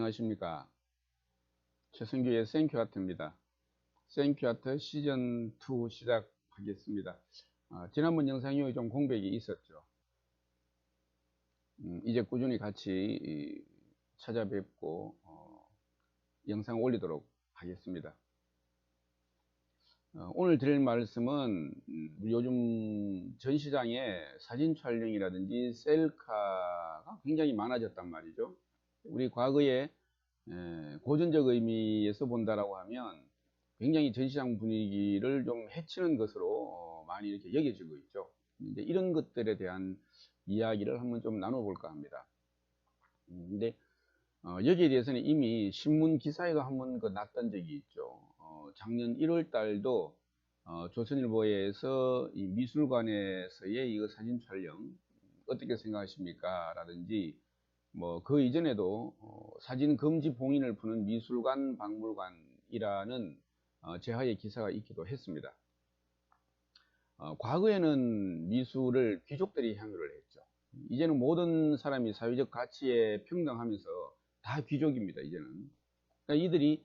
안녕하십니까. 최승규의 생큐아트입니다. 생큐아트 시즌2 시작하겠습니다. 지난번 영상 이후에 좀 공백이 있었죠. 이제 꾸준히 같이 찾아뵙고 영상 올리도록 하겠습니다. 오늘 드릴 말씀은 요즘 전 시장에 사진 촬영이라든지 셀카가 굉장히 많아졌단 말이죠. 우리 과거에 고전적 의미에서 본다라고 하면 굉장히 전시장 분위기를 좀 해치는 것으로 많이 이렇게 여겨지고 있죠. 이제 이런 것들에 대한 이야기를 한번 좀 나눠볼까 합니다. 근데 여기에 대해서는 이미 신문 기사에도 한번 났던 적이 있죠. 작년 1월 달도 조선일보에서 이 미술관에서의 이거 사진 촬영 어떻게 생각하십니까? 라든지 뭐 그 이전에도 사진 금지 봉인을 푸는 미술관 박물관이라는 제하의 기사가 있기도 했습니다. 과거에는 미술을 귀족들이 향유를 했죠. 이제는 모든 사람이 사회적 가치에 평등하면서 다 귀족입니다. 이제는. 그러니까 이들이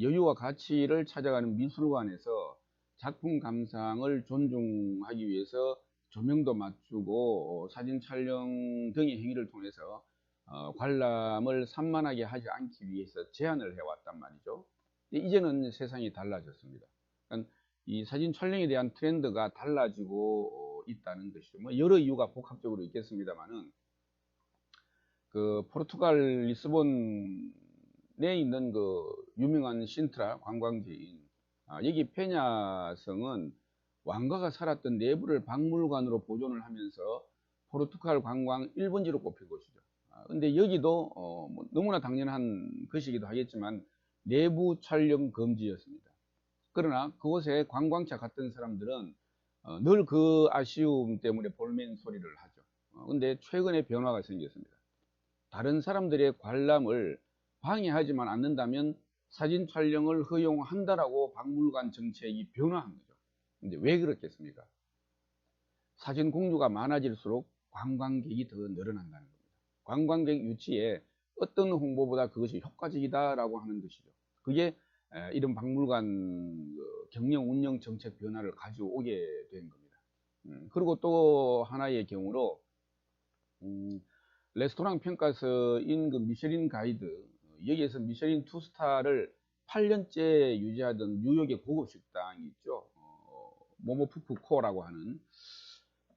여유와 가치를 찾아가는 미술관에서 작품 감상을 존중하기 위해서 조명도 맞추고 사진 촬영 등의 행위를 통해서 관람을 산만하게 하지 않기 위해서 제한을 해왔단 말이죠. 이제는 세상이 달라졌습니다. 그러니까 이 사진 촬영에 대한 트렌드가 달라지고 있다는 것이죠. 뭐 여러 이유가 복합적으로 있겠습니다만은 그 포르투갈 리스본에 있는 그 유명한 신트라 관광지인 여기 페냐성은 왕가가 살았던 내부를 박물관으로 보존을 하면서 포르투갈 관광 1번지로 꼽힌 곳이죠. 근데 여기도 뭐 너무나 당연한 것이기도 하겠지만 내부 촬영 금지였습니다. 그러나 그곳에 관광차 갔던 사람들은 늘 그 아쉬움 때문에 볼멘 소리를 하죠. 근데 최근에 변화가 생겼습니다. 다른 사람들의 관람을 방해하지만 않는다면 사진 촬영을 허용한다라고 박물관 정책이 변화한 거죠. 근데 왜 그렇겠습니까? 사진 공유가 많아질수록 관광객이 더 늘어난다는 겁니다. 관광객 유치에 어떤 홍보보다 그것이 효과적이다라고 하는 것이죠. 그게 이런 박물관 경영 운영 정책 변화를 가져오게 된 겁니다. 그리고 또 하나의 경우로 레스토랑 평가서인 그 미쉐린 가이드, 여기에서 미쉐린 2스타를 8년째 유지하던 뉴욕의 고급 식당이 있죠. 모모푸쿠코라고 하는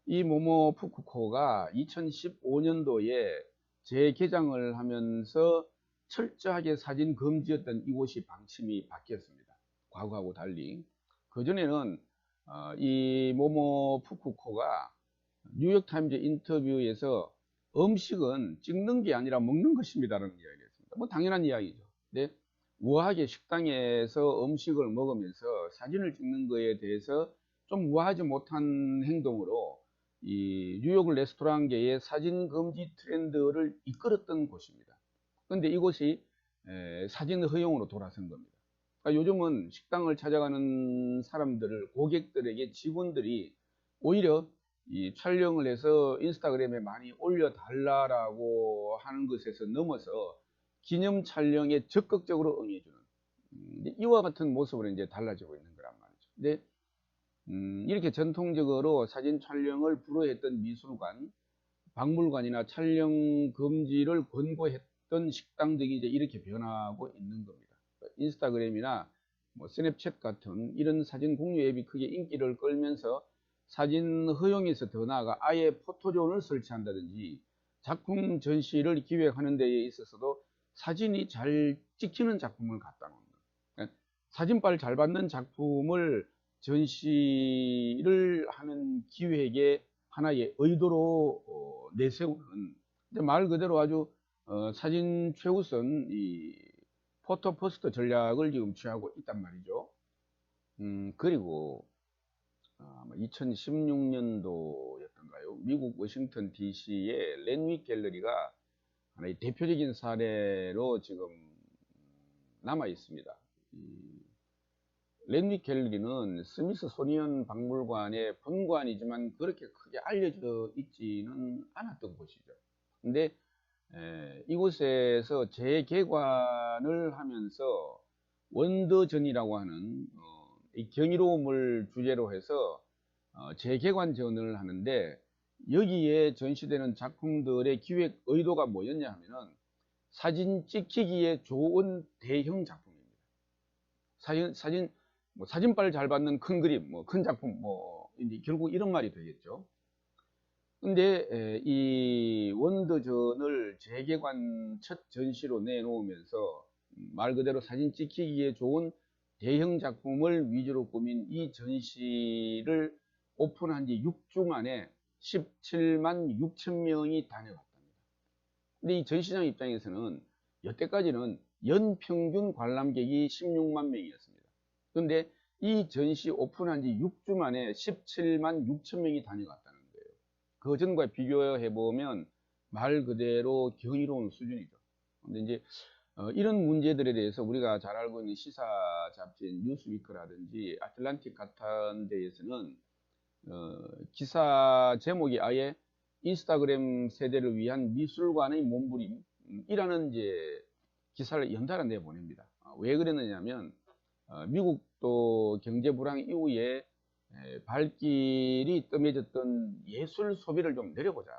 이 모모푸쿠코가 2015년도에 재개장을 하면서 철저하게 사진 금지였던 이곳이 방침이 바뀌었습니다. 과거하고 달리. 그전에는 이 모모푸쿠코가 뉴욕타임즈 인터뷰에서 음식은 찍는 게 아니라 먹는 것입니다라는 이야기를 했습니다. 뭐 당연한 이야기죠. 근데 우아하게 식당에서 음식을 먹으면서 사진을 찍는 거에 대해서 좀 우아하지 못한 행동으로 이 뉴욕 레스토랑계의 사진 금지 트렌드를 이끌었던 곳입니다. 그런데 이곳이 사진 허용으로 돌아선 겁니다. 그러니까 요즘은 식당을 찾아가는 사람들을, 고객들에게 직원들이 오히려 이 촬영을 해서 인스타그램에 많이 올려달라고 하는 것에서 넘어서 기념 촬영에 적극적으로 응해주는 이와 같은 모습으로 이제 달라지고 있는 거란 말이죠. 근데 이렇게 전통적으로 사진 촬영을 불허했던 미술관, 박물관이나 촬영 금지를 권고했던 식당 등이 이제 이렇게 변하고 있는 겁니다. 인스타그램이나 뭐 스냅챗 같은 이런 사진 공유 앱이 크게 인기를 끌면서 사진 허용에서 더 나아가 아예 포토존을 설치한다든지 작품 전시를 기획하는 데에 있어서도 사진이 잘 찍히는 작품을 갖다 놓는 거예요. 사진빨 잘 받는 작품을 전시를 하는 기획의 하나의 의도로 내세우는, 말 그대로 아주 사진 최우선 이 포토 퍼스트 전략을 지금 취하고 있단 말이죠. 그리고 2016년도였던가요? 미국 워싱턴 DC의 랜윅 갤러리가 하나의 대표적인 사례로 지금 남아 있습니다. 랜윅 갤러리는 스미스 소니언 박물관의 본관이지만 그렇게 크게 알려져 있지는 않았던 곳이죠. 근데 이곳에서 재개관을 하면서 원더전이라고 하는 이 경이로움을 주제로 해서 재개관전을 하는데, 여기에 전시되는 작품들의 기획 의도가 뭐였냐 하면은 사진 찍히기에 좋은 대형 작품입니다. 사진빨 잘 받는 큰 그림, 큰 작품, 이제 결국 이런 말이 되겠죠. 근데 이 원더전을 재개관 첫 전시로 내놓으면서 말 그대로 사진 찍히기에 좋은 대형 작품을 위주로 꾸민 이 전시를 오픈한 지 6주 만에 17만 6천 명이 다녀갔답니다. 근데 이 전시장 입장에서는 여태까지는 연평균 관람객이 16만 명이었습니다. 그런데 이 전시 오픈한 지 6주 만에 17만 6천 명이 다녀갔다는 거예요. 그 전과 비교해 보면 말 그대로 경이로운 수준이죠. 근데 이제 이런 문제들에 대해서 우리가 잘 알고 있는 시사 잡지인 뉴스위크라든지 아틀란틱 같은 데에서는 기사 제목이 아예 인스타그램 세대를 위한 미술관의 몸부림이라는 이제 기사를 연달아 내보냅니다. 왜 그랬느냐면 미국도 경제 불황 이후에 발길이 뜸해졌던 예술 소비를 좀 내려보자.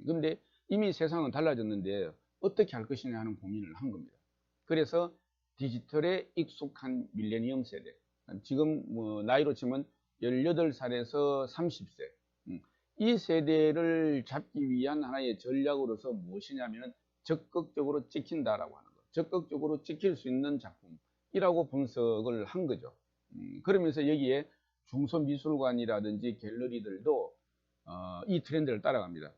근데 이미 세상은 달라졌는데 어떻게 할 것이냐 하는 고민을 한 겁니다. 그래서 디지털에 익숙한 밀레니엄 세대, 지금 나이로 치면 18살에서 30세, 이 세대를 잡기 위한 하나의 전략으로서 무엇이냐면 적극적으로 찍힌다라고 하는 것, 적극적으로 찍힐 수 있는 작품이라고 분석을 한 거죠. 그러면서 여기에 중소미술관이라든지 갤러리들도 이 트렌드를 따라갑니다.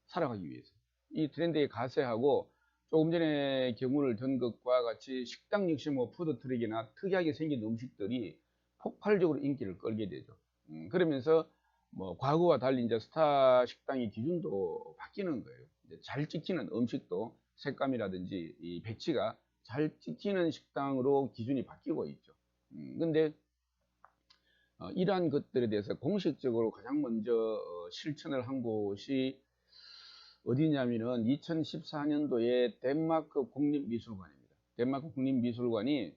살아가기 위해서. 이 트렌드에 가세하고 조금 전에 경우를 든 것과 같이 식당 역시 푸드트럭이나 특이하게 생긴 음식들이 폭발적으로 인기를 끌게 되죠. 그러면서 과거와 달리 이제 스타 식당의 기준도 바뀌는 거예요. 이제 잘 찍히는 음식도 색감이라든지 이 배치가 잘 찍히는 식당으로 기준이 바뀌고 있죠. 근데 이러한 것들에 대해서 공식적으로 가장 먼저 실천을 한 곳이 어디냐면은 2014년도에 덴마크 국립미술관입니다. 덴마크 국립미술관이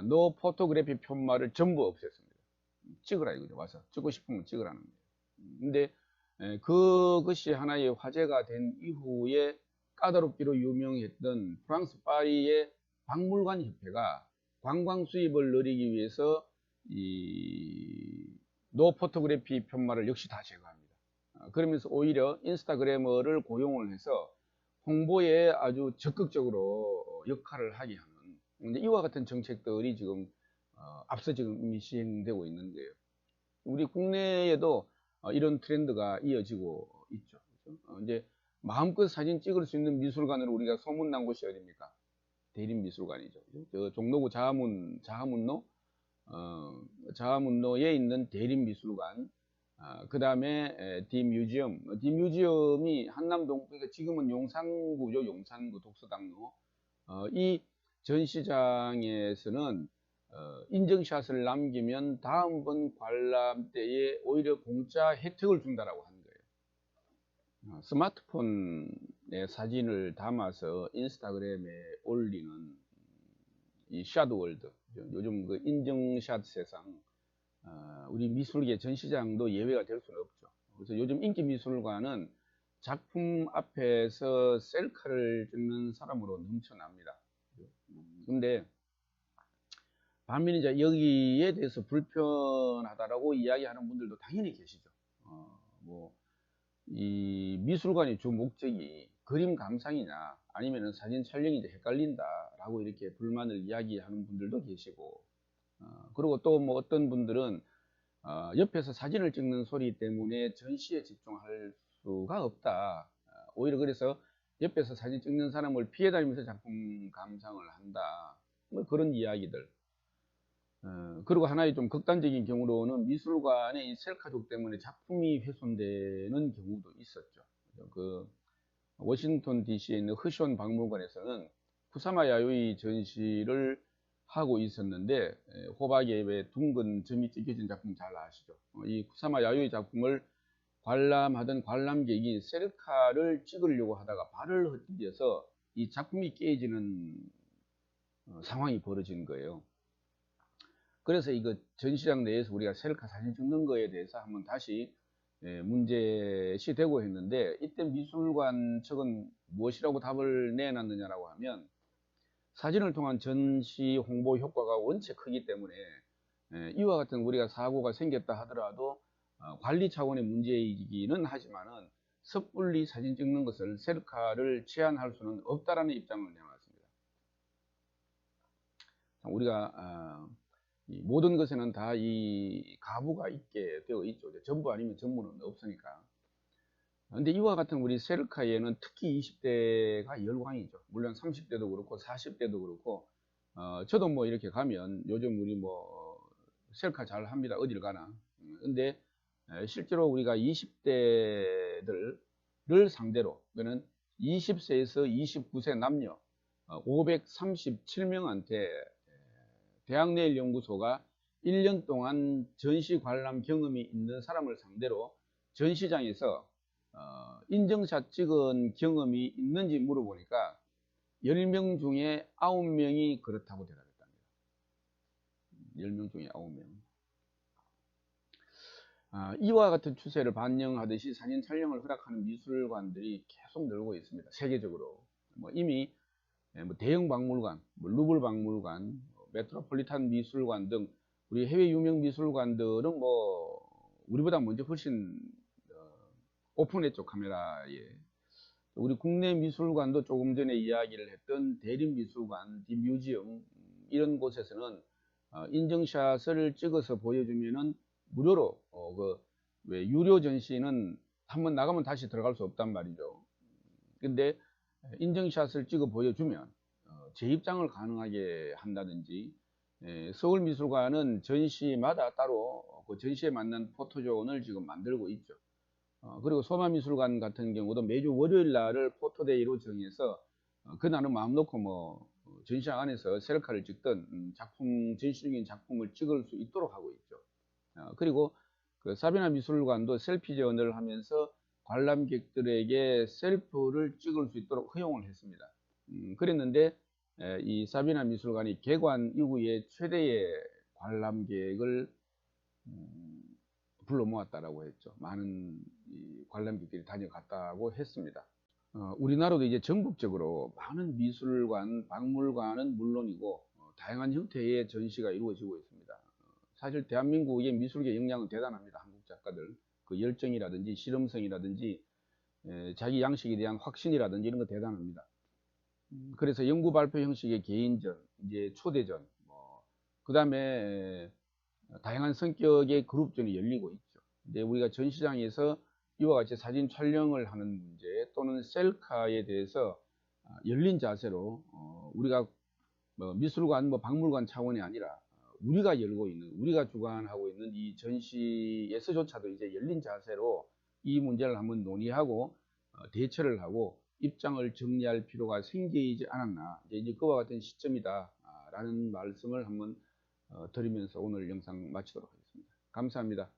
노 포토그래피 편말을 전부 없앴습니다. 찍으라 이거죠. 와서 찍고 싶으면 찍으라는 거예요. 근데 그것이 하나의 화제가 된 이후에 까다롭기로 유명했던 프랑스 파리의 박물관 협회가 관광 수입을 늘리기 위해서 이 노 포토그래피 편말을 역시 다 제거합니다. 그러면서 오히려 인스타그래머를 고용을 해서 홍보에 아주 적극적으로 역할을 하게 하는, 이와 같은 정책들이 지금 앞서 지금 이미 시행되고 있는 거예요. 우리 국내에도 이런 트렌드가 이어지고 있죠. 이제 마음껏 사진 찍을 수 있는 미술관으로 우리가 소문난 곳이 어디입니까? 대림미술관이죠. 저 종로구 자하문로에 있는 대림미술관, 그 다음에 디뮤지엄이 한남동, 그러니까 지금은 용산구죠. 용산구 독서당로. 이 전시장에서는 인증샷을 남기면 다음번 관람 때에 오히려 공짜 혜택을 준다라고 하는 거예요. 스마트폰에 사진을 담아서 인스타그램에 올리는 이 샷월드, 요즘 그 인증샷 세상, 우리 미술계 전시장도 예외가 될 수는 없죠. 그래서 요즘 인기 미술관은 작품 앞에서 셀카를 찍는 사람으로 넘쳐납니다. 근데 반면에 이제 여기에 대해서 불편하다라고 이야기하는 분들도 당연히 계시죠. 이 미술관의 주 목적이 그림 감상이냐 아니면 사진 촬영이 이제 헷갈린다라고 이렇게 불만을 이야기하는 분들도 계시고, 그리고 또 어떤 분들은 옆에서 사진을 찍는 소리 때문에 전시에 집중할 수가 없다. 오히려 그래서 옆에서 사진 찍는 사람을 피해 다니면서 작품 감상을 한다. 그런 이야기들. 그리고 하나의 좀 극단적인 경우로는 미술관의 이 셀카족 때문에 작품이 훼손되는 경우도 있었죠. 그 워싱턴 DC에 있는 흐션 박물관에서는 쿠사마 야요이 전시를 하고 있었는데, 호박에 왜 둥근 점이 찍혀진 작품 잘 아시죠? 이 쿠사마 야요이 작품을 관람하던 관람객이 셀카를 찍으려고 하다가 발을 헛디뎌서 이 작품이 깨지는 상황이 벌어진 거예요. 그래서 이거 전시장 내에서 우리가 셀카 사진 찍는 거에 대해서 한번 다시 문제시 되고 했는데, 이때 미술관 측은 무엇이라고 답을 내놨느냐라고 하면, 사진을 통한 전시 홍보 효과가 원체 크기 때문에 이와 같은 우리가 사고가 생겼다 하더라도 관리 차원의 문제이기는 하지만은 섣불리 사진 찍는 것을 셀카를 제한할 수는 없다라는 입장을 내놨습니다. 우리가 모든 것에는 다 이 가부가 있게 되어 있죠. 전부 아니면 전부는 없으니까. 근데 이와 같은 우리 셀카에는 특히 20대가 열광이죠. 물론 30대도 그렇고 40대도 그렇고, 저도 뭐 이렇게 가면 요즘 우리 뭐 셀카 잘 합니다. 어딜 가나. 근데 실제로 우리가 20대들을 상대로, 그는 20세에서 29세 남녀 537명한테 대학내일연구소가 1년 동안 전시 관람 경험이 있는 사람을 상대로 전시장에서 인증샷 찍은 경험이 있는지 물어보니까 10명 중에 9명이 그렇다고 대답했답니다. 10명 중에 9명. 이와 같은 추세를 반영하듯이 사진 촬영을 허락하는 미술관들이 계속 늘고 있습니다. 세계적으로. 이미 대형 박물관, 루블 박물관, 메트로폴리탄 미술관 등 우리 해외 유명 미술관들은 우리보다 먼저 훨씬 오픈했죠, 카메라에. 우리 국내 미술관도 조금 전에 이야기를 했던 대림미술관, 디뮤지엄 이런 곳에서는 인증샷을 찍어서 보여주면은 무료로 유료 전시는 한번 나가면 다시 들어갈 수 없단 말이죠. 근데 인증샷을 찍어 보여주면 재입장을 가능하게 한다든지, 서울미술관은 전시마다 따로 그 전시에 맞는 포토존을 지금 만들고 있죠. 그리고 소마미술관 같은 경우도 매주 월요일 날을 포토데이로 정해서 그날은 마음 놓고 전시장 안에서 셀카를 찍든 전시 중인 작품을 찍을 수 있도록 하고 있죠. 그리고 그 사비나 미술관도 셀피전을 하면서 관람객들에게 셀프를 찍을 수 있도록 허용을 했습니다. 그랬는데 이 사비나 미술관이 개관 이후에 최대의 관람객을 불러 모았다라고 했죠. 많은 관람객들이 다녀갔다고 했습니다. 우리나라도 이제 전국적으로 많은 미술관, 박물관은 물론이고 다양한 형태의 전시가 이루어지고 있습니다. 사실 대한민국의 미술계 역량은 대단합니다. 한국 작가들 그 열정이라든지 실험성이라든지 자기 양식에 대한 확신이라든지 이런 거 대단합니다. 그래서 연구 발표 형식의 개인전, 이제 초대전, 그 다음에 다양한 성격의 그룹전이 열리고 있죠. 근데 우리가 전시장에서 이와 같이 사진 촬영을 하는 문제 또는 셀카에 대해서 열린 자세로 우리가 미술관, 박물관 차원이 아니라 우리가 열고 있는, 우리가 주관하고 있는 이 전시에서조차도 이제 열린 자세로 이 문제를 한번 논의하고 대처를 하고 입장을 정리할 필요가 생기지 않았나, 이제 그와 같은 시점이다 라는 말씀을 한번 드리면서 오늘 영상 마치도록 하겠습니다. 감사합니다.